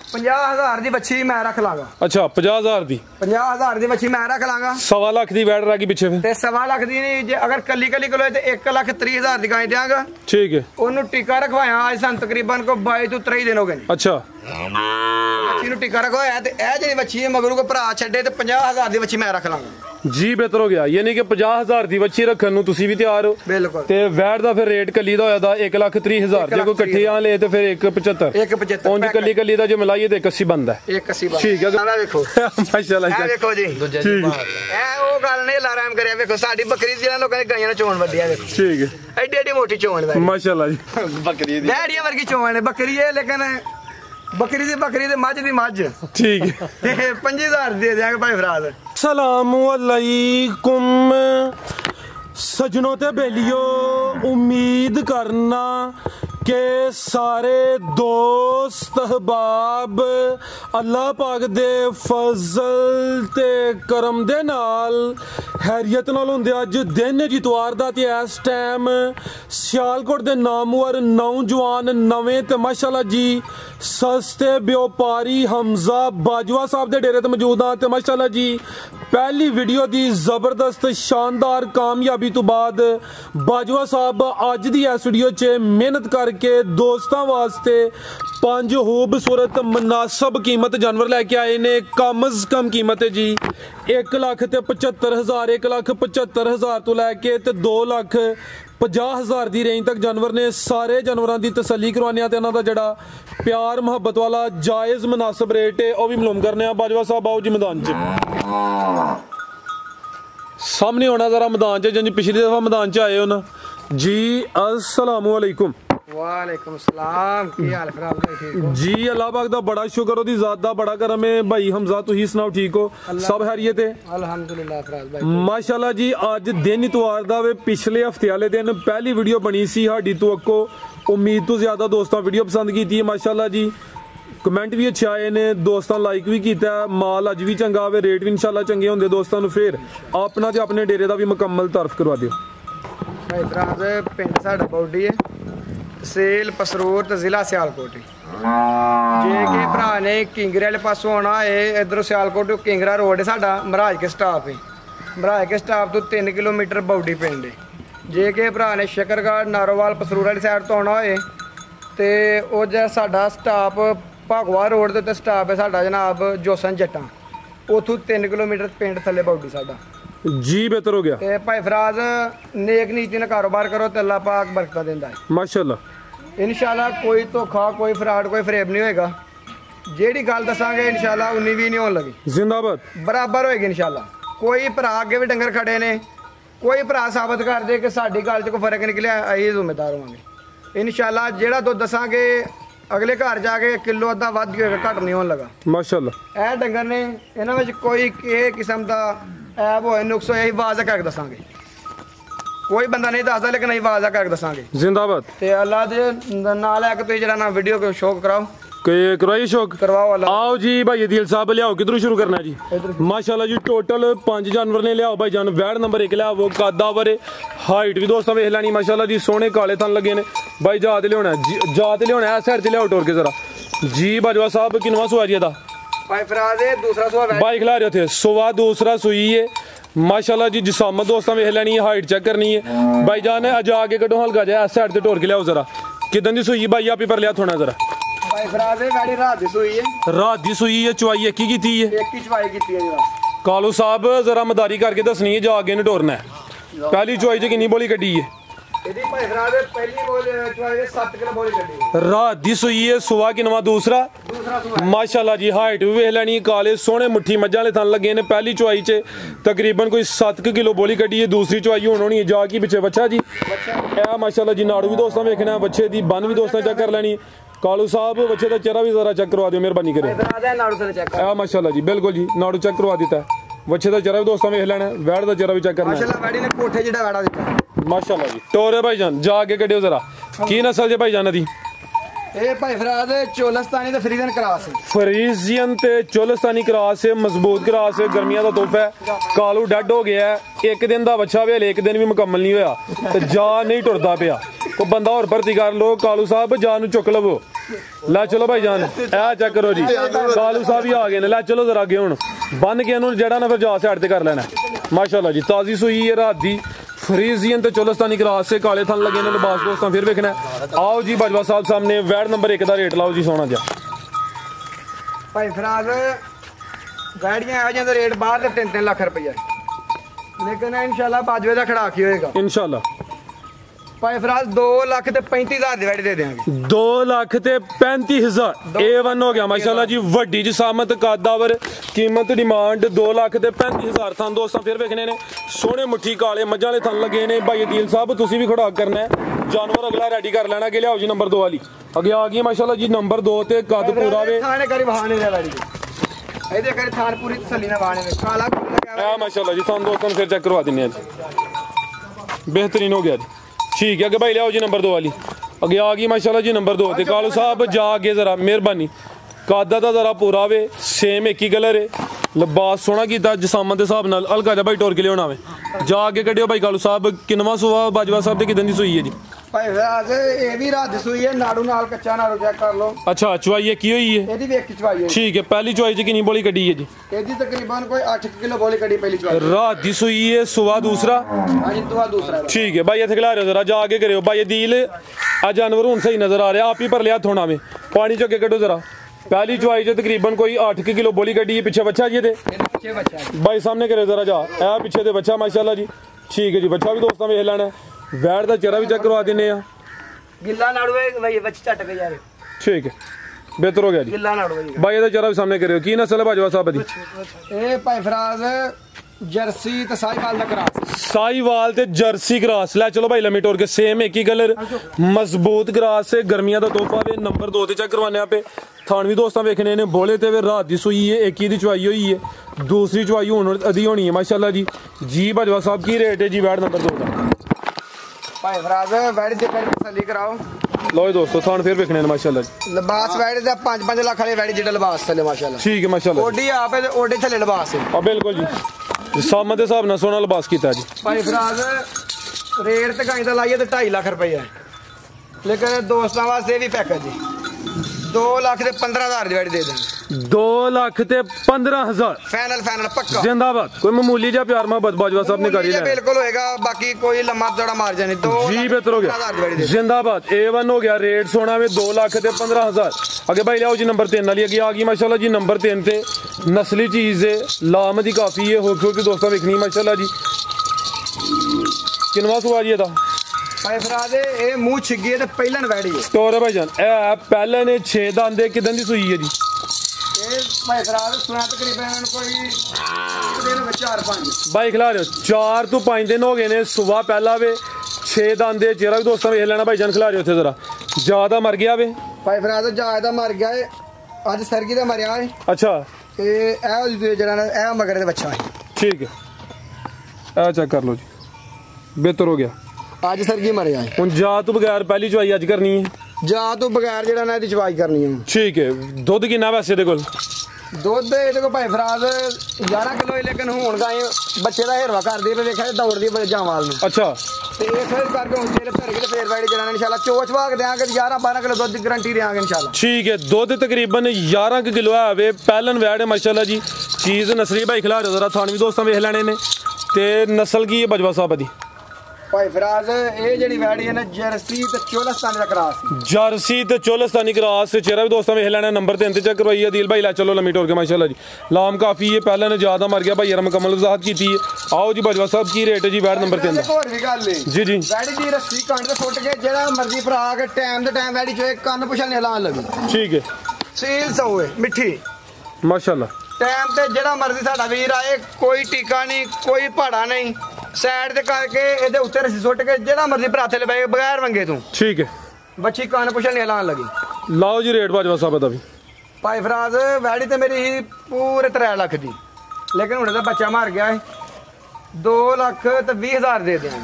50,000 ਦੀ ਬੱਚੀ ਮੈਂ ਰੱਖ ਲਾਂਗਾ। अच्छा 50,000 ਦੀ 50,000 ਦੀ ਬੱਚੀ ਮੈਂ ਰੱਖ ਲਾਂਗਾ। 1.25 ਲੱਖ ਦੀ ਵੈਟ ਰਹਿ ਗਈ ਪਿੱਛੇ ਫਿਰ ਤੇ 1.25 ਲੱਖ ਦੀ ਨਹੀਂ, ਜੇ ਅਗਰ ਕੱਲੀ ਕਿਲੋ ਤੇ 1,30,000 ਦੀ ਗਾਂ ਦਿਆਂਗਾ। ठीक है। ਉਹਨੂੰ ਟੀਕਾ ਰਖਵਾਇਆ ਅੱਜ ਸਾਨੂੰ ਤਕਰੀਬਨ ਕੋ 22 ਤੋਂ 23 ਦਿਨ ਹੋ ਗਏ ਨੇ। अच्छा ਬੱਚੀ ਨੂੰ ਟੀਕਾ ਰਖਵਾਇਆ ਤੇ ਇਹ ਜਿਹੜੀ ਬੱਚੀ ਹੈ ਮਗਰੂ ਕੋ ਭਰਾ ਛੱਡੇ ਤੇ 50,000 ਦੀ ਬੱਚੀ ਮੈਂ ਰੱਖ ਲਾਂਗਾ। जी बेहतर हो गया, यानी कि 50,000 ਦੀ ਬੱਚੀ ਰੱਖਣ ਨੂੰ ਤੁਸੀਂ ਵੀ ਤਿਆਰ ਹੋ। ਬਿਲਕੁਲ। ਤੇ ਵੈਟ ਦਾ ਫਿਰ ਰੇਟ ਕੱਲੀ ਦਾ ਹੋਇਆ ਦਾ 1,30,000 ਜੇ ਕੋਈ ਇਕੱਠੇ ਆ ਲਏ ਤੇ ਫਿਰ 1,75 1,75 ਉਂਝ ਕੱਲੀ ਦਾ ਜੇ ਮਿਲਾਈਏ ਤੇ 1,80 ਬਣਦਾ ਹੈ। 1,80 ਠੀਕ ਹੈ। ਆ ਵੇਖੋ ਮਾਸ਼ਾਅੱਲਾ ਇਹ ਵੇਖੋ ਜੀ ਠੀਕ ਇਹ ਉਹ ਗੱਲ ਨਹੀਂ ਲਾਰਾਮ ਕਰਿਆ। ਵੇਖੋ ਸਾਡੀ ਬੱਕਰੀ ਜਿਹੜਾ ਲੋਕਾਂ ਨੇ ਗਾਈਆਂ ਨੂੰ ਚੋਣ ਵੱਡਿਆ ਵੇਖੋ ठीक है। ਐਡੀ ਐਡੀ ਮੋਟੀ ਚੋਣ ਦਾ माशाल्लाह जी बकरी दी ਡੈਡੀਆਂ ਵਰਗੀ ਚੋਣ ਹੈ ਬੱਕਰੀ ਹੈ ਲੇਕਿਨ ਬੱਕਰੀ ਦੀ ਮੱਝ ਦੀ ਮੱਝ ठीक है। ਤੇ 50,000 ਦੇ ਦਿਆਂਗੇ ਭਾਈ ਫਰਾਜ਼। सलामु अलैकुम सजनों ते बेलियो, उम्मीद करना के सारे दोस्त अहबाब अल्लाह पाक दे फजल ते करम दे नाल हैरियत नाल हुंदे। अज दिन जितवार दा ते इस टाइम सियालकोट दे नामवर नौजवान नवें ते माशाअल्लाह जी सस्ते व्यापारी हमजा बाजवा साहब दे डेरे ते मौजूद हां। ते माशाअल्लाह जी पहली वीडियो दी जबरदस्त शानदार कामयाबी तो बाद बाजवा साहब अज दी इस वीडियो च मेहनत करके दोस्तां वास्ते 5 खूबसूरत मुनासब कीमत जानवर लैके आए ने। कम अज कम कीमत है जी 1,75,000 1,75,000 तो लैके 2,50,000 दी रेंज तक जानवर ने। सारे जानवरों की तसल्ली करवाने ते इन्हां दा जिहड़ा प्यार मुहब्बत वाला जायज़ मुनासब रेट है वह भी मालूम करने। बाजवा साहब आओ जी मैदान च सामने होना जरा मैदान च जी पिछली दफा मैदान च आए हो ना जी। अस्सलामु अलैकुम। वालेकुम सलाम की हाल खराब है? ठीक हो जी अल्लाह पाक दा बड़ा शुक्र ओदी ज़ात दा बड़ा करम है। भाई हमजा तुही सुनाओ ठीक हो? सब खैरियत है अल्हम्दुलिल्लाह फराज भाई माशाल्लाह जी। अज दिन इतवार दा वे पिछले हफ्ते वाले दिन पहली वीडियो बनी सी साडी तो अक्को उम्मीद तो ज्यादा दोस्तों वीडियो पसंद की थी माशाल्लाह जी। कमेंट भी अच्छे आए ने, दोस्तों लाइक भी किया, माल अज भी चंगा आवे, रेट भी इंशाल्लाह चंगे होंगे दोस्तों। फिर अपना ते अपने डेरे का भी मुकम्मल तारफ करवा दिओ। भाई फराज पिंड साडा बौडी है, तहसील पसरूर ते जिला सियालकोट जे के भरा ने किंगरे वाले पासों आना है इधरों सियालकोट किंगरा रोड है साडा महाराज के स्टाफ है। महाराज के स्टाफ तो 3 किलोमीटर बौडी पिंड है। जे के भरा ने शकरगढ़ नारोवाल पसरूर वाली साइड तो आना है तो वो जो साडा स्टाफ भागवा रोड के उत्ते स्टाफ है साडा जनाब जोसन जट्टा उतों 3 किलोमीटर पिंड थले बौडी साडा जी। बेहतर हो गया ते भाई फराज नेक नीति ने कारोबार करो तो अल्लाह पाक बरकत देंदा है माशाल्लाह। इंशाल्लाह कोई धोखा कोई फ्रॉड कोई फरेब नहीं होएगा। जेड़ी गल दसांगे इंशाल्लाह उन्नी भी नहीं होने लगी, जिंदाबाद बराबर होएगी इंशाल्लाह। कोई भरा अगे भी डंगर खड़े ने, कोई भरा साबित कर दे कि साडी गल च कोई फर्क निकलिया असीं जिम्मेदार होवांगे इंशाल्लाह। जेड़ा दुध दसांगे अगले घर जाके किलो अद्धा वध होएगा, घट नहीं होने लगा माशाल्लाह। ए डंगर ने इन्हां विच कोई किसी किस्म दा ऐब होए नुक्स होए वाज़ा करके दसांगे। कोई बंदा नहीं दसदा लेकिन असीं वाज़ा करके दसांगे जिंदाबाद। ते अल्लाह दे नाल लैके तुसीं जेहड़ा ना वीडियो को शौक कराओ करवाइए शौक करवाओ अल्लाह। आओ जी भाई दिल साहब लियाओ, किधरों शुरू करना जी? माशाल्लाह जी टोटल 5 जानवर ने लियाओ भाई जान। वैड नंबर 1 लिया वो कादावर हाइट भी दोस्तों वेख लैनी माशाल्लाह जी। सोने काले थन लगे ने भाई। जात लिया जात लिया इस साइड से लियाओ टोर के जरा जी। बाजवा साहब किनवा सुआरी दा भाई फराज है दूसरा सुआ भाई खिला रहे थे सुआ दूसरा सुई है माशाल्लाह जी। जिसामत दोस्तों वेख लैनी है, हाइट चेक करनी है भाई जान। अज आगे कटो हल्का जाए इस साइड से टोर के लियाओ जरा। किदन दी सुई भाई आप ही पर लिया थोड़ा जरा भाई फराज है गाड़ी रात दी सुई है, रात दी सुई है। चुवाई एक ही कीती है, एक ही चवाई कीती है जी। कालू साहब जरा मदारी करके दसनी है जाके ने टोरना है। पहली चुवाई च किन्नी बोली कड्डी है? ਇਹਦੀ ਭਾਈ ਫਰਾਜ ਪਹਿਲੀ ਬੋਲ ਚਵਾਈ 7 ਕਿਲੋ ਬੋਲੀ ਕੱਢੀ रात दी सुई है। सुआ किनवा दूसरा दूसरा माशाल्लाह जी। हाइट भी वेख लैनी, काले सोहने मुट्ठी मज्झां वाले थन लगे ने। पहली चुवाई च तकरीबन कोई 7 किलो बोली कड्डी है। दूसरी चुवाई हुण होनी है जाके पिछे बच्चा जी। ए माशाल्लाह जी नाड़ू भी दोस्तों वेखना है, बच्चे दी बन भी दोस्तों चेक कर लैनी। कालू साहब बच्चे का चेहरा भी जरा चेक करवा दियो मेहरबानी करियो। माशाल्लाह जी बिल्कुल जी नाड़ू चेक करवा दिता है। बच्चे का चेहरा भी दोस्तों वेख लेना, वैड़ का चेहरा भी चेक करना माशाल्लाह। वैड़ी ने कोठे जिहड़ा वैड़ा दिता माशाल्लाह जी। टोरे भाईजान जाके कड्डियो जरा की नस्ल जे भाईजान दी? ਇਹ ਭਾਈ ਫਰਾਜ਼ ਚੋਲਸਤਾਨੀ ਤੇ ਫਰੀਜ਼ਨ ਕਰਾਸ ਹੈ। ਫਰੀਜ਼ੀਅਨ ਤੇ ਚੋਲਸਤਾਨੀ ਕਰਾਸ ਹੈ, ਮਜ਼ਬੂਤ ਕਰਾਸ ਹੈ, ਗਰਮੀਆਂ ਦਾ ਤੋਹਫਾ ਹੈ। ਕਾਲੂ ਡੈਡ ਹੋ ਗਿਆ, ਇੱਕ ਦਿਨ ਦਾ ਬੱਚਾ ਵੇ, ਇੱਕ ਦਿਨ ਵੀ ਮੁਕੰਮਲ ਨਹੀਂ ਹੋਇਆ ਤੇ ਜਾ ਨਹੀਂ ਟੁਰਦਾ ਪਿਆ। ਉਹ ਬੰਦਾ ਹੋਰ ਭਰਤੀ ਕਰ ਲੋ। ਕਾਲੂ ਸਾਹਿਬ ਜਾਨ ਨੂੰ ਚੁੱਕ ਲਵੋ। ਲੈ ਚਲੋ ਭਾਈ ਜਾਨ ਇਹ ਚੈੱਕ ਕਰੋ ਜੀ। ਕਾਲੂ ਸਾਹਿਬ ਹੀ ਆ ਗਏ ਨੇ। ਲੈ ਚਲੋ ਜਰਾ ਅੱਗੇ ਹੁਣ ਬੰਨ ਕੇ ਇਹਨੂੰ ਜਿਹੜਾ ਨਾ ਫਿਰ ਜਾ ਸਾਈਡ ਤੇ ਕਰ ਲੈਣਾ। माशाल्लाह जी ताजी सूई है रात दी फ्रीजियन ते चोलस्तानी क्रॉस से काले थन लगे ने लिबास दोस्तां फिर वेखना। आओ जी बाजवा साहब सामने वैड नंबर 1 दा रेट लाओ जी सोना जा भाई फराज गाड़ियां आ जांदे रेट बाहर दे 3-3 लाख रुपया लेकिन इंशाल्लाह बाजवे दा खड़ा की होएगा इंशाल्लाह। भाई फराज 2,35,000 ਦੀ ਵੈਟ ਦੇ ਦੇਾਂਗੇ। 2,35,000 A1 ਹੋ ਗਿਆ ਮਾਸ਼ਾਅੱਲਾ ਜੀ। ਵੱਡੀ ਜਸਾਮਤ ਕਾਦਾਵਰ ਕੀਮਤ ਡਿਮਾਂਡ 2,35,000 ਥਾਂ ਦੋਸਤਾਂ ਫਿਰ ਵੇਖਣੇ ਨੇ। ਸੋਹਣੇ ਮੁੱਠੀ ਕਾਲੇ ਮੱਝਾਂ ਵਾਲੇ ਥਾਂ ਲੱਗੇ ਨੇ। ਭਾਈ ਅਦੀਲ ਸਾਹਿਬ ਤੁਸੀਂ ਵੀ ਖੜਾ ਕਰਨਾ ਹੈ ਜਾਨਵਰ ਅਗਲਾ ਰੈਡੀ ਕਰ ਲੈਣਾ। ਅੱਗੇ ਲਿਆਓ ਜੀ ਨੰਬਰ 2 ਵਾਲੀ ਅੱਗੇ ਆ ਗਈ ਮਾਸ਼ਾਅੱਲਾ ਜੀ ਨੰਬਰ 2 ਤੇ ਕੱਦ ਪੂਰਾ ਵੇ। ਥਾਣੇ ਕਰੀ ਬਹਾਨੇ ਦੇ ਵਾਲੀ ਇਹਦੇ ਕਰੀ ਥਾਣ ਪੂਰੀ ਤਸੱਲੀ ਨਾਲ ਬਹਾਨੇ ਦੇ ਕਾਲਾ ਆ ਮਾਸ਼ਾਅੱਲਾ ਜੀ ਤੁਹਾਨੂੰ ਦੋਸਤਾਂ ਫਿਰ ਚੈੱਕ ਕਰਵਾ ਦਿੰਨੇ ਆ ਜੀ। ਬਿਹਤਰੀਨ ਹੋ ਗਿਆ ਜੀ ठीक है। अगे भाई लियाओ जी नंबर 2 वाली अगे आ गई माशाल्लाह जी नंबर 2 ते कालू साहब जा अगे जरा मेहरबानी कादा दा जरा पूरा वे सेम एक ही कलर है लिबास सोहना कीता जसामत दे हिसाब नाल हल्का जा भाई टोर के लियाना वे जा अगे कड्डियो भाई कालू साहब किनवा सुवा बाजवा साहब ते किदन दी सूई है जी भाई आज ये भी रात सूई है नाड़ू नाल कच्चा नाड़ू चेक कर लो। अच्छा चुवाई की हुई है एदी वेख चुवाई है ठीक है। पहली चुवाई च कितनी बोली कड्डी है जी एदी तकरीबन कोई 8 किलो बोली कड्डी पहली चुवाई रात दी सूई है सुवा दूसरा हां जी दुआ दूसरा ठीक है भाई इथे खिला रहे हो जरा जा आगे करियो भाई दिल आ जानवर हुन सही नजर आ रहा आप ही पर लिया थोड़ा में पानी च अगे कड्डो जरा। पहली चुवाई च तकरीबन कोई 8 किलो बोली कड्डी है पीछे बच्चा जी पीछे बच्चा भाई सामने करे जरा जा ए पीछे ते बच्चा माशाल्लाह जी ठीक है जी। बच्चा भी दोस्तों वेख लेना वैट दा चेहरा भी चेक करवा दिने आ गिल्ला नाड़ू है भाई बच्चा चट के जा रहे ठीक है बेहतर हो गया जी। गिल्ला नाड़ू है भाई ਇਹਦਾ ਚਿਹਰਾ ਵੀ ਸਾਹਮਣੇ ਕਰਿਓ ਕੀ ਨਸਲ ਹੈ ਬਾਜਵਾ ਸਾਹਿਬ ਦੀ ਇਹ ਭਾਈ ਫਰਾਜ਼ ਜਰਸੀ ਤੇ ਸਾਈਵਾਲ ਦਾ ਕਰਾਸ ਸਾਈਵਾਲ ਤੇ ਜਰਸੀ ਕਰਾਸ। ਲੈ ਚਲੋ ਭਾਈ ਲੰਮੀ ਟੋਰ ਕੇ ਸੇਮ ਇੱਕ ਹੀ ਕਲਰ ਮਜ਼ਬੂਤ ਕਰਾਸ ਹੈ ਗਰਮੀਆਂ ਦਾ ਤੋਹਫਾ ਵੇ ਨੰਬਰ 2 ਤੇ ਚੈੱਕ ਕਰਵਾਨੇ ਆਪੇ ਥਾਣ ਵੀ ਦੋਸਤਾਂ ਵੇਖਣੇ ਨੇ ਬੋਲੇ ਤੇ ਵੇ ਰਾਤ ਦੀ ਸੂਈ ਹੈ ਇੱਕ ਹੀ ਦੀ ਚੁਆਈ ਹੋਈ ਹੈ ਦੂਸਰੀ ਚੁਆਈ ਹੁਣ ਅਦੀ ਹੋਣੀ ਹੈ ਮਾਸ਼ਾਅੱਲਾ ਜੀ। ਜੀ ਬਾਜਵਾ ਸਾਹਿਬ ਕੀ ਰੇਟ ਹੈ ਜੀ ਵੈਟ ਨੰਬਰ 2 ਦਾ भाई फराज वैड दे कर तसल्ली कराओ लो दोस्तों थान फिर देखने माशाल्लाह जी लिबास वैड दा 5-5 लाख वाले वैड जेड़ा लिबास चले माशाल्लाह ठीक है माशाल्लाह ओडी आप है ओडी थले लिबास है हां बिल्कुल जी सामत दे हिसाब नाल सोना लिबास कीता जी। भाई फराज रेट ते गाई दा लाइए ते 2.5 लाख रुपया लेकिन दोस्तां वास्ते भी पैकेज जी 2,15,000 ਦੀ ਵੈਟ ਦੇ ਦਾਂਗੇ। 2,15,000 फाइनल पक्का जिंदाबाद। कोई मामूली जा प्यार मोहब्बत बाजवा साहब ने करी है बिल्कुल होएगा बाकी कोई लम्मा दौड़ा मार जाने तो जी बेहतर हो गया जिंदाबाद। A1 हो गया रेट सोना में 2,15,000। आगे भाई लियाओ जी नंबर 3 वाली अगे आ गई माशाल्लाह जी नंबर 3 ते नस्ली चीज है लाम दी काफी है हो के दोस्तों देखनी माशाल्लाह जी किनवा सुआ जी दा भाई फराज ये मुंह छिगी ते पहलन वैड़ी है टोर है भाईजान ए पहले ने 6 दांदे किदन दी सूई है जी ये भाई फराज सुना तकरीबन कोई दिन में 4-5 भाई खिला रहे हो 4 तो 5 दिन हो गए ने सुबह पहला वे 6 दांदे चेहरा भी दोस्तों वेख लेना भाईजान खिला रहे हो थे जरा ज्यादा मर गया वे भाई फराज ज्यादा मर गया है आज सरगी दा मरया है। अच्छा ते ए जेड़ा ना ए मगर दे बच्चा है ठीक है ए चेक कर लो जी बेहतर हो गया आज सरगी मरया है हुन जा तो बगैर पहली चवाई अज करनी है जा तो बगैर जेड़ा ना दी चवाई करनी है ठीक है। दुध कितना वैसे दे कोल दुध ਇਹਦੇ ਕੋ ਭਾਈ ਫਰਾਜ਼ 11 ਕਿਲੋ ਹੈ ਲੇਕਿਨ ਹੁਣ ਗਾਏ ਬੱਚੇ ਦਾ ਹੇਰਵਾ ਕਰਦੀ ਤੇ ਵੇਖਿਆ ਦੌੜਦੀ ਜਾਵਾਲ ਨੂੰ ਅੱਛਾ ਤੇ ਇਸ ਕਰਕੇ ਹੁਣ ਜਿਹੜੇ ਧਰ ਕੇ ਫੇਰ ਵੈੜੀ ਜਣਾ ਇਨਸ਼ਾਅੱਲਾ ਚੋਚ ਵਾਗ ਦੇਾਂਗੇ 11-12 ਕਿਲੋ ਦੁੱਧ ਦੀ ਗਾਰੰਟੀ ਦੇਾਂਗੇ ਇਨਸ਼ਾਅੱਲਾ ठीक है। दुध तकरीबन 11 किलो है वे पहलन वैड है माशाल्लाह जी चीज नसली भाई खिला रहे जरा थान भी दोस्तों वेख लेने ने ते नस्ल की है बजवा साहब दी भाई फराज ये जेडी वैड़ी है ना जर्सी ते चोलस्तानी दा क्रॉस जर्सी ते चोलस्तानी क्रॉस चेहरा भी दोस्तों वेख लेना नंबर 3 ते चेक करवाई है दिल भाई ला चलो लम्मी टोर के माशाल्लाह जी लाम काफी है पहले ने ज्यादा मर गया भाई यार मुकम्मल वजाहत की थी। आओ जी बजवा साहब की रेट है जी वैड नंबर 3 और भी गल है जी जी वैड़ी दी रस्सी कंड ते फुट के जेड़ा मर्जी भरा के टाइम दे टाइम वैड़ी चोए कान पुछल ऐलान लगी ठीक है सील सौ है मिठी माशाल्लाह टाइम ते जेड़ा मर्जी साडा वीर आए कोई टीका नहीं कोई पहाड़ा नहीं साइड ते करके ਇਹਦੇ ਉੱਤੇ रस्सी सुट के जेड़ा मर्जी भरा थे ले बगैर मंगे तू ठीक है बच्ची कान पुछल ऐलान लगी। लाओ जी रेट बाजवा साहब दा भी भाई फराज वैड़ी ते मेरी ही पूरे 3 लाख दी लेकिन हुणे दा बच्चा मर गया है 2,20,000 दे देंगे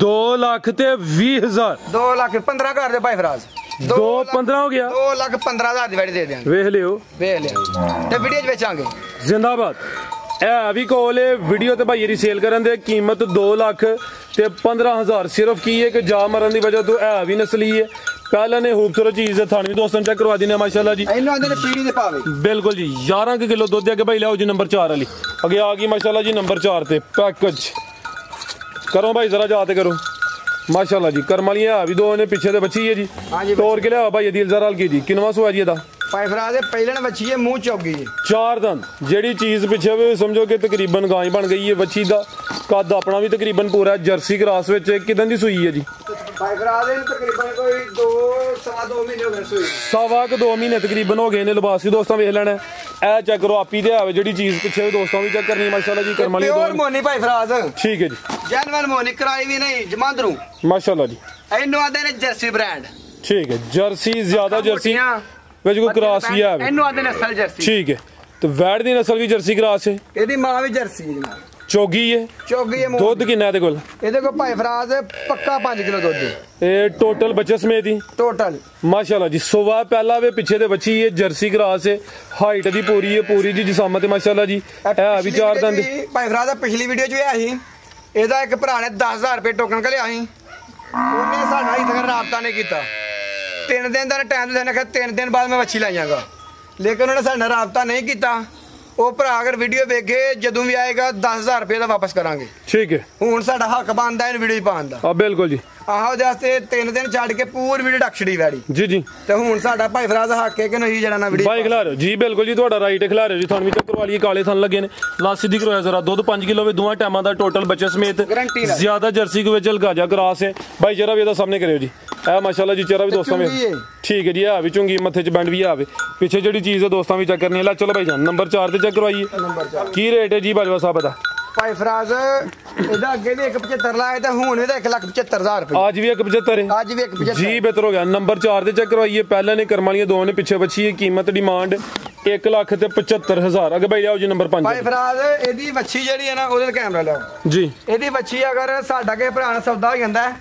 2,20,000 2,15,000 दे भाई फराज 2,15 हो गया 2,15,000 ਦੀ ਵੈੜੀ ਦੇ ਦੇਾਂਗੇ ਵੇਖ ਲਿਓ ਤੇ ਵੀਡੀਓ ਚ ਵੇਚਾਂਗੇ जिंदाबाद। ਇਹ ਵੀ ਕੋਲ ਵੀਡੀਓ ਤੇ ਭਾਈ ਦੀ ਸੇਲ ਕਰਨ ਦੇ ਕੀਮਤ 2,15,000 ਸਿਰਫ ਕੀ ਹੈ ਕਿ ਜਾ ਮਰਨ ਦੀ ਵਜ੍ਹਾ ਤੋਂ ਇਹ ਵੀ ਨਸਲੀ ਹੈ ਪਹਿਲਾਂ ਨੇ ਖੂਬਸੂਰਤ ਚੀਜ਼ ਹੈ ਥਾਣੀ ਦੋਸਤਾਂ ਚੈੱਕ ਕਰਵਾ ਦਿੰਦੇ ਮਾਸ਼ਾਅੱਲਾ ਜੀ ਇਹਨਾਂ ਦੇ ਪੀੜੀ ਦੇ ਭਾਵੇਂ ਬਿਲਕੁਲ ਜੀ 11 ਕਿਲੋ ਦੁੱਧ ਅੱਗੇ ਭਾਈ ਲਿਆਓ ਜੀ ਨੰਬਰ 4 ਵਾਲੀ ਅੱਗੇ ਆ ਗਈ ਮਾਸ਼ਾਅੱਲਾ ਜੀ ਨੰਬਰ 4 ਤੇ ਪੈਕੇਜ करो भाई जरा जाते करो माशाल्लाह जी करम वाली है भी दो ने पीछे से बच्ची है जी तोड़ के लिया भाई दिल जरा की जी किनवा सुआ जी दा पाइफराज पहले बच्ची है मुंह चौकी है 4 दंद जेड़ी चीज पीछे भी समझो कि तकरीबन गाय बन गई है बच्ची दा कद अपना भी तकरीबन पूरा जर्सी क्रॉस विच किदन दी सूई है जी पाइफराज तकरीबन कोई 2 महीने हो गए सूई सवा के 2 महीने तकरीबन हो गए ने लिबासी दोस्तों वेख लेना ए चेक करो आपी दे आवे जेड़ी चीज पीछे दोस्तों भी चेक करनी माशाल्लाह जी करम वाली प्योर मोनी पाइफराज ठीक है जी जेन्युइन मोनी कराई भी नहीं जमांदरू माशाल्लाह जी इन्हों आते ने जर्सी ब्रांड ठीक है जर्सी ज्यादा जर्सी ਵਿੱਚ ਕੋਈ ਕ੍ਰਾਸ ਵੀ ਆ ਇਹਨੂੰ ਆਦੇ ਨਸਲ ਜਰਸੀ ਠੀਕ ਹੈ ਤੇ ਵੈੜ ਦੀ ਨਸਲ ਵੀ ਜਰਸੀ ਕ੍ਰਾਸ ਹੈ ਇਹਦੀ ਮਾਂ ਵੀ ਜਰਸੀ ਹੈ ਚੋਗੀ ਹੈ ਦੁੱਧ ਕਿੰਨਾ ਇਹਦੇ ਕੋਲ ਭਾਈ ਫਰਾਜ਼ ਪੱਕਾ 5 ਕਿਲੋ ਦੁੱਧ ਇਹ ਟੋਟਲ ਬੱਚੇ ਸਮੇਤ ਹੀ ਟੋਟਲ ਮਾਸ਼ਾਅੱਲਾ ਜੀ ਸੁਵਾ ਪਹਿਲਾ ਵੇ ਪਿੱਛੇ ਦੇ ਬੱਚੀ ਹੈ ਜਰਸੀ ਕ੍ਰਾਸ ਹੈ ਹਾਈਟ ਦੀ ਪੂਰੀ ਹੈ ਪੂਰੀ ਜੀ ਜਿਸਮਤ ਹੈ ਮਾਸ਼ਾਅੱਲਾ ਜੀ ਇਹ ਵੀ 4 ਦੰਦ ਭਾਈ ਫਰਾਜ਼ ਦਾ ਪਿਛਲੀ ਵੀਡੀਓ 'ਚ ਹੋਇਆ ਸੀ ਇਹਦਾ ਇੱਕ ਭਰਾ ਨੇ 10000 ਰੁਪਏ ਟੋਕਨ ਘਲਿਆ ਸੀ ਉਹਨੇ ਸਾਡਾ ਹੀ ਤੱਕ ਰਾਬਤਾ ਨਹੀਂ ਕੀਤਾ 3 दिन का टाइम देने का 3 दिन बाद मैं मच्छी लाई जाऊंगा लेकिन उन्होंने साढ़े राबता नहीं किया वो भरा अगर वीडियो वेखे जदों भी आएगा 10,000 रुपये का वापस करांगे ठीक है हूँ साडा हक बनता है वीडियो पाने का बिल्कुल जी आहो वास्ते 3 दिन छड़ के पूरी वीडियो डक छड़ी वैड़ी जी जी ते हुण साडा भाई फराज हक है कि नहीं जड़ा ना वीडियो भाई खिला रहे हो जी बिल्कुल जी ਤੁਹਾਡਾ ਰਾਈਟ ਖਿਲਾ ਰਹੇ ਹੋ ਜੀ ਤੁਹਾਨੂੰ ਵੀ ਚੈੱਕ ਕਰਵਾ ਲਈਏ ਕਾਲੇ ਥਣ ਲੱਗੇ ਨੇ ਲਾਸਟ ਸਿੱਧੀ ਕਰਵਾਇਆ ਜ਼ਰਾ ਦੁੱਧ 5 ਕਿਲੋ ਵੇ ਦੋਵਾਂ ਟਾਈਮਾਂ ਦਾ ਟੋਟਲ ਬੱਚੇ ਸਮੇਤ ਜ਼ਿਆਦਾ ਜਰਸੀ ਕੋ ਵਿੱਚ ਲਗਾਜਾ ਕਰਾਸ ਹੈ ਭਾਈ ਜਰਾ ਵੀ ਇਹਦਾ ਸਾਹਮਣੇ ਕਰਿਓ ਜੀ ਇਹ ਮਾਸ਼ਾਅੱਲਾ ਜੀ ਚਿਹਰਾ ਵੀ ਦੋਸਤਾਂ ਵਿੱਚ ਠੀਕ ਹੈ ਜੀ ਆ ਵੀ ਚੁੰਗੀ ਮੱਥੇ 'ਚ ਬੈਂਡ ਵੀ ਆਵੇ ਪਿੱਛੇ ਜਿਹੜੀ ਚੀਜ਼ ਹੈ ਦੋਸਤਾਂ ਵੀ ਚੈੱਕ ਕਰਨੀ ਹੈ ਲੈ ਚਲੋ ਭਾਈ ਜਾਨ ਨੰਬਰ 4 ਤੇ ਚੈੱਕ ਕਰਵਾਈਏ ਕੀ ਰੇਟ ਹੈ ਜੀ ਬਾਜਵਾ ਸਾਹਿਬ ਦਾ ਭਾਈ ਫਰਾਜ਼ ਇਹਦਾ ਅੱਗੇ ਵੀ 175 ਲਾਇਆ ਤੇ ਹੁਣ ਇਹਦਾ 1,75,000 ਰੁਪਏ ਅੱਜ ਵੀ 175 ਹੈ ਅੱਜ ਵੀ 175 ਜੀ ਬਿਹਤਰ ਹੋ ਗਿਆ ਨੰਬਰ 4 ਤੇ ਚੈੱਕ ਕਰਵਾਈਏ ਪਹਿਲਾਂ ਨੇ ਕਰਮ ਵਾਲੀਆਂ ਦੋ ਨੇ ਪਿੱਛੇ ਬੱਚੀ ਹੈ ਕੀਮਤ ਡਿਮਾਂਡ 1,75,000 ਅਗੇ ਭਾਈ ਆਓ ਜੀ ਨੰਬਰ 5 ਭਾਈ ਫਰਾਜ਼ ਇਹਦੀ ਵੱਛੀ ਜਿਹੜੀ ਹੈ ਨਾ ਉਹਦੇ ਤੇ ਕੈਮਰਾ ਲਾਓ ਜੀ ਇਹਦੀ ਵੱਛੀ ਅਗਰ ਸਾਡਾ ਕੇ ਭਰਾ ਨਾਲ ਸੌਦਾ ਹੋ ਜਾਂਦਾ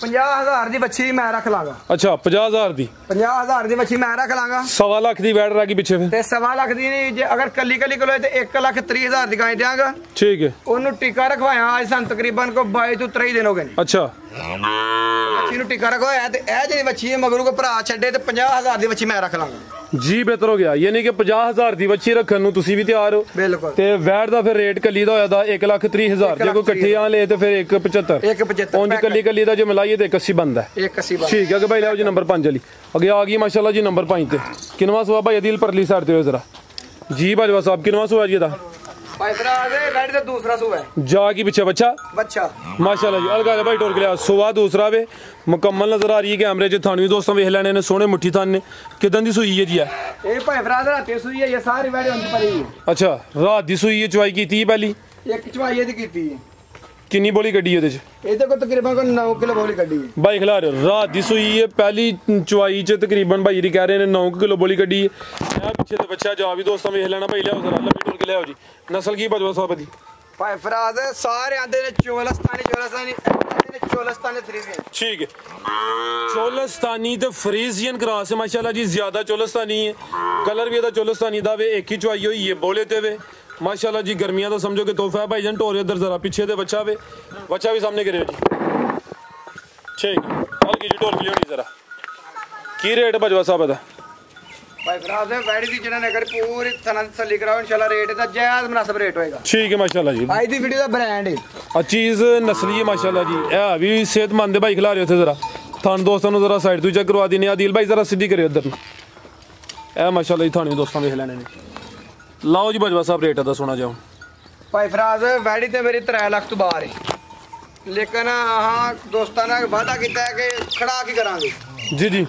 50,000 ਦੀ ਵੱਛੀ ਮੈਂ ਰੱਖ ਲਾਂਗਾ ਅੱਛਾ 50,000 ਦੀ 50,000 ਦੀ ਵੱਛੀ ਮੈਂ ਰੱਖ ਲਾਂਗਾ 1.25 ਲੱਖ ਦੀ ਵੈੜ ਰਹਿ ਗਈ ਪਿੱਛੇ ਤੇ 1.25 ਲੱਖ ਦੀ ਨਹੀਂ ਜੇ ਅਗਰ ਕੱਲੀ ਕਿਲੋ ਤੇ 1,30,000 ਦੀ ਗਾਂ ਦਿਆਂਗਾ ਠੀਕ ਹੈ ਉਹਨੂੰ ਟੀਕਾ ਰਖਵਾਇਆ ਅੱਜ ਸਾਨੂੰ ਤਕਰੀਬਨ ਕੋ 22 ਤੋਂ 23 ਦਿਨ ਹੋ ਗਏ ਨੇ ਅੱਛਾ ਵੱਛੀ ਨੂੰ ਟੀਕਾ ਰਖਵਾਇਆ ਤੇ ਇਹ ਜਿਹੜੀ ਵੱਛੀ ਹੈ ਮਗਰੂ ਕੋ ਭਰਾ ਛੱਡੇ ਤੇ 50,000 ਦੀ ਵੱਛੀ ਮੈਂ ਰੱਖ ਲਾਂਗਾ ਜੀ ਬਿਹਤਰ ਹੋ ਗਿਆ ਯਾਨੀ ਕਿ 50,000 ਦੀ ਵੱਛੀ ਰੱਖਣ ਨੂੰ ਤੁਸੀਂ ਵੀ ਤਿਆਰ ਹੋ ਬਿਲਕੁਲ ਤੇ ਵੈੜ ਦਾ ਫਿਰ ਰੇਟ ਕੱਲੀ ਦਾ ਹੋਇਆ ਦਾ 1,30,000 ਜੇ ਕੋਈ ਇਕੱਠੇ ਆ ਲੇ ਤੇ ਫਿਰ 1,75 ਉਂਝ ਕੱਲੀ ਦਾ ਜੇ ਮਿਲਾਈਏ ਤੇ 81 ਬਣਦਾ 81 ਠੀਕ ਹੈ ਕਿ ਭਾਈ ਲਿਆਓ ਜੀ ਨੰਬਰ 5 ਵਾਲੀ ਅੱਗੇ ਆ ਗਈ ਮਾਸ਼ਾਅੱਲਾ ਜੀ ਨੰਬਰ 5 ਤੇ ਕਿਨਵਾ ਸੁਆ ਭਾਈ ਦਿਲ ਪਰਲੀ ਸਾਈਡ ਤੇ ਹੋ ਜਰਾ ਜੀ ਬਾਜਵਾ ਸਾਹਿਬ ਕਿਨਵਾ ਸੁਆ ਜੀ ਦਾ भाई फराज गाड़ी का दूसरा सुबह जा की पीछे बच्चा माशाल्लाह जी अलगा भाई टोर के लिया सुबह दूसरा वे मुकम्मल नजर आ रही है कैमरे च थानवी दोस्तों वेख लेने ने सोने मुट्ठी थान ने किदन दी सूई है जी ये भाई फराज रात की सूई है ये सारी बैठे होंदी पड़ी अच्छा रात दी सूई है चवाई कीती है पहली एक चवाई दी कीती है किन्नी बोली कड्डी ਉਹਦੇ ਚ ਇਹਦੇ ਕੋਲ ਤਕਰੀਬਨ 9 ਕਿਲੋ ਬੋਲੀ ਕੱਢੀ ਹੈ ਬਾਈ ਖਿਲਾ ਰਹੇ ਰਾਤ ਦੀ ਸੂਈ ਹੈ ਪਹਿਲੀ ਚੁਆਈ ਚ ਤਕਰੀਬਨ ਭਾਈ ਜੀ ਕਹਿ ਰਹੇ ਨੇ 9 ਕਿਲੋ ਬੋਲੀ ਕੱਢੀ ਹੈ ਇਹ ਪਿੱਛੇ ਤੇ ਬੱਚਾ ਜਾ ਵੀ ਦੋਸਤਾਂ ਵੇਖ ਲੈਣਾ ਭਾਈ ਲਿਆਓ ਜ਼ਰਾ ਲੰਬੀ ਟੁਰ ਕੇ ਲਿਆਓ ਜੀ ਨਸਲ ਕੀ ਬਜਵਾ ਸਾਹਿਬ ਦੀ ਭਾਈ ਫਰਾਜ਼ ਸਾਰੇ ਆਂਦੇ ਨੇ ਚੋਲਸਤਾਨੀ ਫਰੀਜ਼ੀਅਨ ਠੀਕ ਹੈ ਚੋਲਸਤਾਨੀ ਤੇ ਫਰੀਜ਼ੀਅਨ ਕਰਾਸ ਹੈ ਮਾਸ਼ਾਅੱਲਾ ਜੀ ਜ਼ਿਆਦਾ ਚੋਲਸਤਾਨੀ ਹੈ ਕਲਰ ਵੀ ਇਹਦਾ ਚੋਲਸਤਾਨੀ ਦਾ ਵੇ ਇੱਕ ਹੀ ਚੁਆਈ ਹੋਈ ਹੈ ਬੋਲੇ ਤੇ ਵੇ माशाल्लाह जी गर्मियां तो समझो कि तोहफा है भाई जान टोरे इधर जरा पीछे दे बच्चा भी सामने करे जी ठीक हल्की जी टोर लियोनी जरा की रेट बजवा साहब दा भाई फराज वैडी दी जने अगर पूरी तना तसल्ली कराओ इंशाल्लाह रेट दा जायज मुनासिब रेट होएगा ठीक है माशाल्लाह जी भाई दी वीडियो दा ब्रांड है आ चीज नस्ली है माशाल्लाह जी ए भी सेहतमंद है भाई खिला रहे थे जरा थान दोस्तों नु जरा साइड तो चेक करवा देने आदिल भाई जरा सीधी करे उधर ए माशाल्लाह जी थान दोस्तों देख लेने ने लाओ जी बजवा साहब रेट ਦਾ ਸੁਣਾ ਜਾਓ ਭਾਈ ਫਰਾਜ਼ ਵੈੜੀ ਤੇ ਮੇਰੀ 3 ਲੱਖ ਤੋਂ ਬਾਹਰ ਹੈ ਲੇਕਿਨ ਹਾਂ ਦੋਸਤਾਂ ਨੇ ਵਾਅਦਾ ਕੀਤਾ ਹੈ ਕਿ ਖੜਾ ਕੀ ਕਰਾਂਗੇ ਜੀ ਜੀ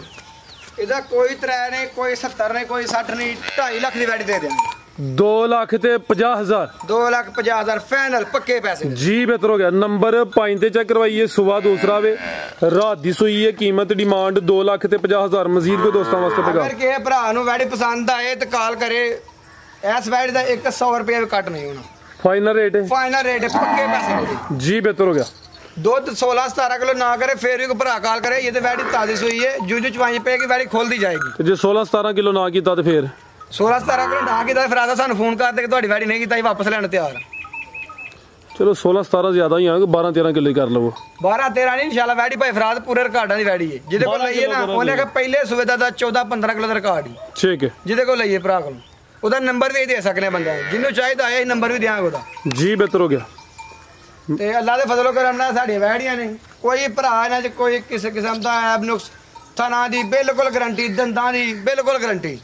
ਇਹਦਾ ਕੋਈ 3 ਨਹੀਂ ਕੋਈ 70 ਨਹੀਂ ਕੋਈ 60 ਨਹੀਂ 2.5 ਲੱਖ ਦੀ ਵੈੜੀ ਦੇ ਦੇਵਾਂਗੇ 2,50,000 2,50,000 फाइनल पक्के पैसे जी बेहतर हो गया नंबर 5 ਤੇ ਚੈੱਕ ਕਰਵਾਈਏ ਸੁਬਾ ਦੂਸਰਾ ਵੇ ਰਾਤ ਦੀ ਸੂਈ ਹੈ ਕੀਮਤ ਡਿਮਾਂਡ 2,50,000 ਮਜ਼ੀਦ ਕੋ ਦੋਸਤਾਂ ਵਾਸਤੇ ਪਗਾ ਅਗਰ ਕਿਸੇ ਭਰਾ ਨੂੰ ਵੈੜੀ ਪਸੰਦ ਆਏ ਤੇ ਕਾਲ ਕਰੇ इस वैड का 100 रुपया भी कट नहीं होना फाइनल रेट है पक्के पैसे जी बेहतर हो गया दूध 16-17 किलो ना करे फिर भी भरा काल करे ये तो वैडी ताजी सुई है जू चवाई पेगी वैडी खोल दी जाएगी जो 16-17 किलो ना किया तो फिर 16-17 ਕਿਲੋ ਨਾ ਕੀਤਾ ਫਰਾਦਾ ਸਾਨੂੰ ਫੋਨ ਕਰਦੇ ਕਿ ਤੁਹਾਡੀ ਵੈੜੀ ਨਹੀਂ ਕੀਤਾ, ਅਸੀਂ ਵਾਪਸ ਲੈਣ ਤਿਆਰ। ਚਲੋ 16-17 ਜ਼ਿਆਦਾ ਹੀ ਆ, 12-13 ਕਿਲੋ ਹੀ ਕਰ ਲਵੋ। 12-13 ਨਹੀਂ ਇਨਸ਼ਾਅੱਲਾ ਵੈੜੀ ਭਾਈ ਫਰਾਦ ਪੂਰੇ ਰਿਕਾਰਡਾਂ ਦੀ ਵੈੜੀ ਹੈ। ਜਿਹਦੇ ਕੋਲ ਲਈਏ ਨਾ ਉਹਨੇ ਕਿ ਪਹਿਲੇ ਸੂਬੇ ਦਾ 14-15 ਕਿਲੋ ਦਾ ਰਿਕਾਰਡ ਹੀ। ਠੀਕ ਹੈ। ਜਿਹਦੇ ਕੋਲ ਲਈਏ ਭਰਾ ਕੋਲ ਉਹਦਾ ਨੰਬਰ ਵੀ ਦੇ ਸਕਨੇ ਬੰਦਾ, ਜਿਹਨੂੰ ਚਾਹੀਦਾ ਹੈ ਨੰਬਰ ਵੀ ਦਿਆਂਗੇ ਉਹਦਾ। ਜੀ ਬਿਹਤਰ ਹੋ ਗਿਆ। ਤੇ ਅੱਲਾ ਦੇ ਫਜ਼ਲੋ ਕਰਮ ਨਾਲ ਸਾਡੀਆਂ ਵੈੜੀਆਂ ਨੇ, ਕੋਈ ਭਰਾ ਇਹਨਾਂ 'ਚ ਕੋਈ ਕਿਸੇ ਕਿਸਮ ਦਾ ਐਬ ਨੁਕਸ ਥਣਾ ਦੀ ਬਿਲਕੁਲ ਗਰੰਟੀ, ਦੰਦਾਂ ਦੀ ਬਿਲਕੁਲ ਗਰੰਟੀ।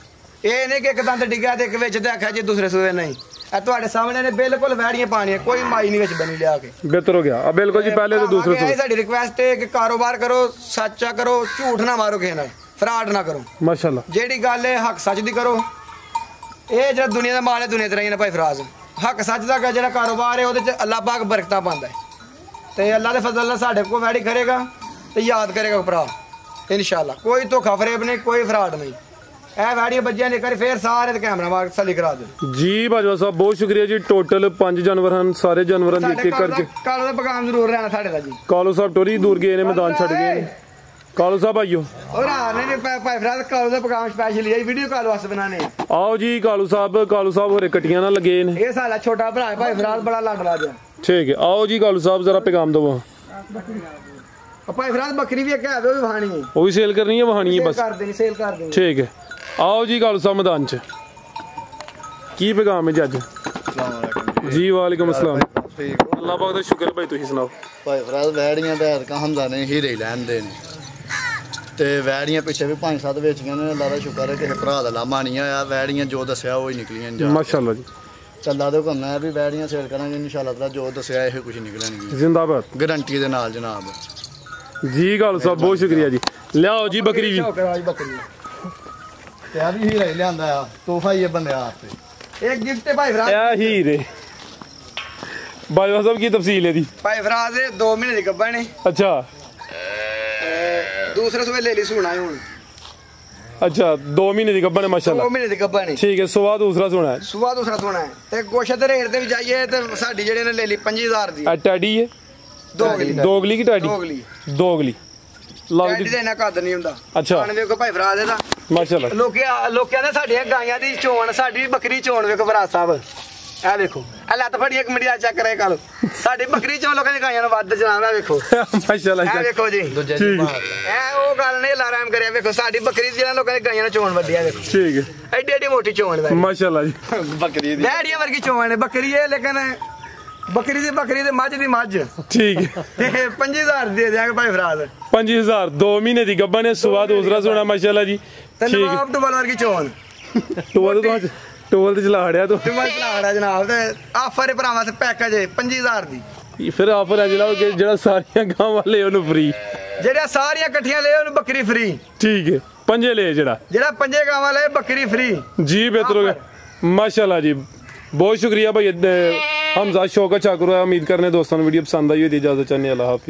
ਇਹ ਨਹੀਂ ਕਿ ਇੱਕ ਦੰਦ ਡਿੱਗਿਆ ਤੇ ਇੱਕ ਵਿੱਚ ਤੇ ਆਖਿਆ ਜੀ ਦੂਸਰੇ ਸੂਏ ਨਹੀਂ। ਇਹ ਤੁਹਾਡੇ ਸਾਹਮਣੇ ਨੇ ਬਿਲਕੁਲ ਵੈੜੀਆਂ ਪਾਣੀਆਂ, ਕੋਈ ਮਾਈ ਨਹੀਂ ਵਿੱਚ ਬਣੀ ਲਿਆ ਕੇ। ਬਿਹਤਰ ਹੋ ਗਿਆ। ਬਿਲਕੁਲ ਜੀ, ਪਹਿਲੇ ਤੇ ਦੂਸਰੇ ਸੂਏ ਸਾਡੀ ਰਿਕੁਐਸਟ ਹੈ ਕਿ ਕਾਰੋਬਾਰ ਕਰੋ ਸੱਚਾ ਕਰੋ, ਝੂਠ ਨਾ ਮਾਰੋ ਕਿਸੇ ਨਾਲ, ਫਰਾਡ ਨਾ ਕਰੋ। ਮਾਸ਼ਾਅੱਲਾ ਜਿਹੜੀ ਗੱਲ ਹੈ ਹੱਕ ਸੱਚ ਦੀ ਕਰੋ। ਇਹ ਜਿਹੜਾ ਦੁਨੀਆ ਦਾ ਮਾਲ ਹੈ ਦੁਨੀਆ ਤੇ ਰਹੀ ਨਾ ਭਾਈ ਫਰਾਜ਼। ਹੱਕ ਸੱਚ ਦਾ ਜਿਹੜਾ ਕਾਰੋਬਾਰ ਹੈ ਉਹਦੇ 'ਚ ਅੱਲਾਹ ਪਾਕ ਬਰਕਤਾਂ ਪਾਉਂਦਾ ਹੈ। ਤੇ ਅੱਲਾਹ ਦੇ ਫਜ਼ਲ ਨਾਲ ਸਾਡੇ ਕੋਲ ਵੈੜੀ ਕਰੇਗਾ ਤੇ ਯਾਦ ਕਰੇਗਾ ਭਰਾ ਇਨਸ਼ਾਅੱਲਾ। ਕੋਈ ਧੋਖਾ ਫਰੇਬ ਨਹੀਂ, ਕੋਈ ਫਰਾਡ ਨਹੀਂ। ਇਹ ਵੈੜੀਆਂ ਬੱਜਿਆਂ ਨੇ ਕਰੀ ਫਿਰ ਸਾਰੇ ਤੇ ਕੈਮਰਾ ਮਾਰ ਸਲੀ ਕਰਾ ਦੇ। ਜੀ ਬਾਜਵਾ ਸਾਹਿਬ ਬਹੁਤ ਸ਼ੁਕਰੀਆ ਜੀ। ਟੋਟਲ 5 ਜਾਨਵਰ ਹਨ, ਸਾਰੇ ਜਾਨਵਰਾਂ ਦੀ ਇੱਕ ਇੱਕ ਕਰਕੇ ਕਾਲੋ ਦਾ ਪਕਾਮ ਜ਼ਰੂਰ ਰਹਿਣਾ ਸਾਡੇ ਦਾ ਜੀ। ਕਾਲੂ ਸਾਹਿਬ ਟੋਰੀ ਦੂਰ ਗਏ ਨੇ, ਮੈਦਾਨ ਛੱਡ ਗਏ ਨੇ। ਕਾਲੂ ਸਾਹਿਬ ਆਇਓ। ਔਰ ਨਹੀਂ ਭਾਈ ਫਰਾਜ਼ ਕਾਲੋ ਦਾ ਪਕਾਮ ਸਪੈਸ਼ਲ ਹੈ, ਵੀਡੀਓ ਕਾਲ ਵਾਸਤੇ ਬਣਾਣੇ। ਆਓ ਜੀ ਕਾਲੂ ਸਾਹਿਬ ਹੋਰੇ ਕਟੀਆਂ ਨਾਲ ਲੱਗੇ ਨੇ। ਇਹ ਸਾਡਾ ਛੋਟਾ ਭਰਾ ਭਾਈ ਫਰਾਜ਼ ਬੜਾ ਲਾਡਲਾ ਜਿਹਾ। ਠੀਕ ਹੈ। ਆਓ ਜੀ ਕਾਲੂ ਸਾਹਿਬ ਜ਼ਰਾ ਪੈਗਾਮ ਦਵੋ। ਭਾਈ ਫਰਾਜ਼ ਬੱਕਰੀ ਵੀ ਇੱਕ ਹੈ, ਉਹ ਵੀ ਵਹਾਣੀ ਹੈ, ਉਹ ਵੀ ਸੇਲ ਕਰਨੀ ਹੈ, ਵਹਾਣੀ ਹੈ ਬਸ। ਕਰ ਦੇਣੀ, ਸੇਲ ਕਰ ਦੇਣੀ। ਠੀਕ ਹੈ। ਆਓ ਜੀ ਕਾਲੂ ਸਾਹਿਬ ਮੈਦਾਨ 'ਚ ਕੀ ਪੈਗਾਮ ਹੈ ਜੀ ਅੱਜ? ਜੀ ਵਾਲੇਕੁਮ ਅਸਲਾਮ। ਅੱਲਾਹ ਪਾਕ ਦਾ ਸ਼ੁਕਰ ਭਾਈ, ਤੁਸੀਂ ਸੁਣਾਓ। ਭਾਈ ਫਰਾਜ਼ ਵੈੜੀਆਂ ਦਾ ਹਰਕਾ ਹਮਦਾ ਨੇ ਹੀਰੇ ਲੈਂਦੇ ਨੇ ਤੇ ਵੈੜੀਆਂ ਪਿੱਛੇ ਵੀ 5-7 ਵੇਚੀਆਂ ਨੇ। ਅੱਲਾਹ ਦਾ ਸ਼ੁਕਰ ਹੈ ਕਿਸੇ ਭਰਾ ਦਾ ਲਾਮਾ ਨਹੀਂ ਆਇਆ। ਵੈੜੀਆਂ ਜੋ ਦੱਸਿਆ ਉਹ ਹੀ ਨਿਕਲੀਆਂ ਜਾ। ਮਾਸ਼ਾਅੱਲਾ ਜੀ। ਚੱਲਾ ਦੇ ਘੁੰਮਣਾ ਵੀ ਵੈੜੀਆਂ ਸੇਲ ਕਰਾਂਗੇ ਇਨਸ਼ਾਅੱਲਾ ਤਾਲਾ, ਜੋ ਦੱਸਿਆ ਇਹ ਕੁਝ ਨਿਕਲਣਗੀਆਂ ਜ਼ਿੰਦਾਬਾਦ ਗਰੰਟੀ ਦੇ ਨਾਲ ਜਨਾਬ। ਜੀ ਕਾਲੂ ਸਾਹਿਬ ਬਹੁਤ ਸ਼ੁਕਰੀਆ ਜੀ। ਲਿਆਓ ਜੀ ਬੱਕਰੀ ਵੀ। ਬੱਕਰੀ ਤੇ ਆ ਵੀ ਹੀਰਾ ਹੀ ਲਿਆਂਦਾ ਆ, ਤੋਹਫਾ ਹੀ ਇਹ ਬੰਦੇ ਵਾਸਤੇ। ਇੱਕ ਗਿਫਟ ਹੈ ਭਾਈ ਫਰਾਜ਼। ਇਹ ਹੀਰੇ ਬਾਜਵਾ ਸਾਹਿਬ ਕੀ ਤਫਸੀਲ ਹੈ ਦੀ? ਭਾਈ ਫਰਾਜ਼ 2 ਮਹੀਨੇ ਦੀ ਗੱਭਣ ਨੇ। ਅੱਛਾ ਦੂਸਰੇ ਸੂਬੇ ਲੈ ਲਈ ਸੁਣਾ ਹੁਣ। ਅੱਛਾ 2 ਮਹੀਨੇ ਦੀ ਗੱਭਣ ਹੈ ਮਾਸ਼ਾਅੱਲਾ। 2 ਮਹੀਨੇ ਦੀ ਗੱਭਣ ਨੇ। ਠੀਕ ਹੈ। ਸੁਆ ਦੂਸਰਾ ਸੁਣਾ ਹੈ। ਸੁਆ ਦੂਸਰਾ ਸੁਣਾ ਹੈ। ਤੇ ਗੋਸ਼ਤ ਦੇ ਰੇਟ ਤੇ ਵੀ ਜਾਈਏ ਤੇ ਸਾਡੀ ਜਿਹੜੇ ਨੇ ਲੈ ਲਈ 25,000 ਦੀ। ਟੈਡੀ ਹੈ ਦੋਗਲੀ ਦੋਗਲੀ ਕੀ ਟੈਡੀ? ਦੋਗਲੀ ਲੱਗਦੀ ਟੈਡੀ ਦਾ ਇਹਨਾਂ ਕੱਦ ਨਹੀਂ ਹੁੰਦਾ। ਅੱਛਾ ਹੁਣ ਵੇਖੋ ਭਾਈ ਫਰਾਜ਼ ਇਹਦਾ ਮਾਸ਼ਾਅੱਲਾ। ਲੋਕਿਆਂ ਦੇ ਸਾਡੀਆਂ ਗਾਈਆਂ ਦੀ ਚੋਣ, ਸਾਡੀ ਬੱਕਰੀ ਚੋਣ ਵੇਖੋ ਫਰਾਜ਼ ਸਾਹਿਬ। ਇਹ ਵੇਖੋ ਇਹ ਲੱਤ ਫੜੀ ਇੱਕ ਮਿੰਟ ਚੈੱਕ ਕਰੇ ਕੱਲ। ਸਾਡੀ ਬੱਕਰੀ ਚੋਣ ਲੋਕਾਂ ਦੀ ਗਾਈਆਂ ਨੂੰ ਵੱਧ ਜਨਾਬ। ਇਹ ਵੇਖੋ ਮਾਸ਼ਾਅੱਲਾ। ਇਹ ਵੇਖੋ ਜੀ ਦੂਜੇ ਠੀਕ। ਇਹ ਉਹ ਗੱਲ ਨਹੀਂ ਲਾਰਾਮ ਕਰਿਆ। ਵੇਖੋ ਸਾਡੀ ਬੱਕਰੀ ਜਿਹੜਾ ਲੋਕਾਂ ਦੀ ਗਾਈਆਂ ਨੂੰ ਚੋਣ ਵੱਧਿਆ ਵੇਖੋ। ਠੀਕ ਹੈ। ਐਡੀ ਐਡੀ ਮੋਟੀ ਚੋਣ ਹੈ ਮਾਸ਼ਾਅੱਲਾ ਜੀ। ਬੱਕਰੀ ਦੀ ਡੈਡੀਆਂ ਵਰਗੀ ਚੋਣ ਹੈ ਬੱਕਰੀ ਹੈ, ਲੇਕਿਨ ਬੱਕਰੀ ਤੇ ਮੱਝ ਦੀ ਮੱਝ। ਠੀਕ ਹੈ। ਤੇ 25,000 ਦੇ ਦਿਆਂਗੇ ਭਾਈ ਫਰਾਜ਼। 25,000 2 ਮਹੀਨੇ ਦੀ ਗੱਭਣ ਹੈ। ਸੁਆ ਦੂਸਰਾ ਸੁਣਾ ਮਾਸ਼ਾਅੱਲਾ ਜੀ। ਤੇ ਠੀਕ ਹੈ। ਨਵਾਬ ਟੁਬਲ ਵਰਗੀ ਚੋਣ। ਟੋਲ ਤੇ ਚਲਾ ਹੜਿਆ ਤੂੰ। ਟੁਬਲ ਚਲਾੜਾ ਜਨਾਬ। ਤੇ ਆਫਰ ਭਰਾਵਾਂ ਸੇ ਪੈਕੇਜ 25,000 ਦੀ। ਫਿਰ ਆਫਰ ਹੈ ਜਿਹੜਾ ਸਾਰੀਆਂ ਗਾਂ ਵਾਲੇ ਉਹਨੂੰ ਫ੍ਰੀ, ਜਿਹੜੀਆਂ ਸਾਰੀਆਂ ਇਕੱਠੀਆਂ ਲੈ ਉਹਨੂੰ ਬੱਕਰੀ ਫ੍ਰੀ। ਠੀਕ ਹੈ। ਪੰਜੇ ਲੈ ਜਿਹੜਾ 5 ਗਾਵਾਂ ਲਏ ਬੱਕਰੀ ਫ੍ਰੀ। ਜੀ ਬਿਹਤਰ ਹੋ ਗਿਆ ਮਾਸ਼ਾਅੱਲਾ ਜੀ। ਬਹੁਤ ਸ਼ੁਕਰੀਆ ਭਾਈ ਹਮਜ਼ਾ शौकत चाकुरा। उम्मीद करने दोस्तों वीडियो पसंद आई हुई। इजाजत चाहने अल्लाह हाफिज़।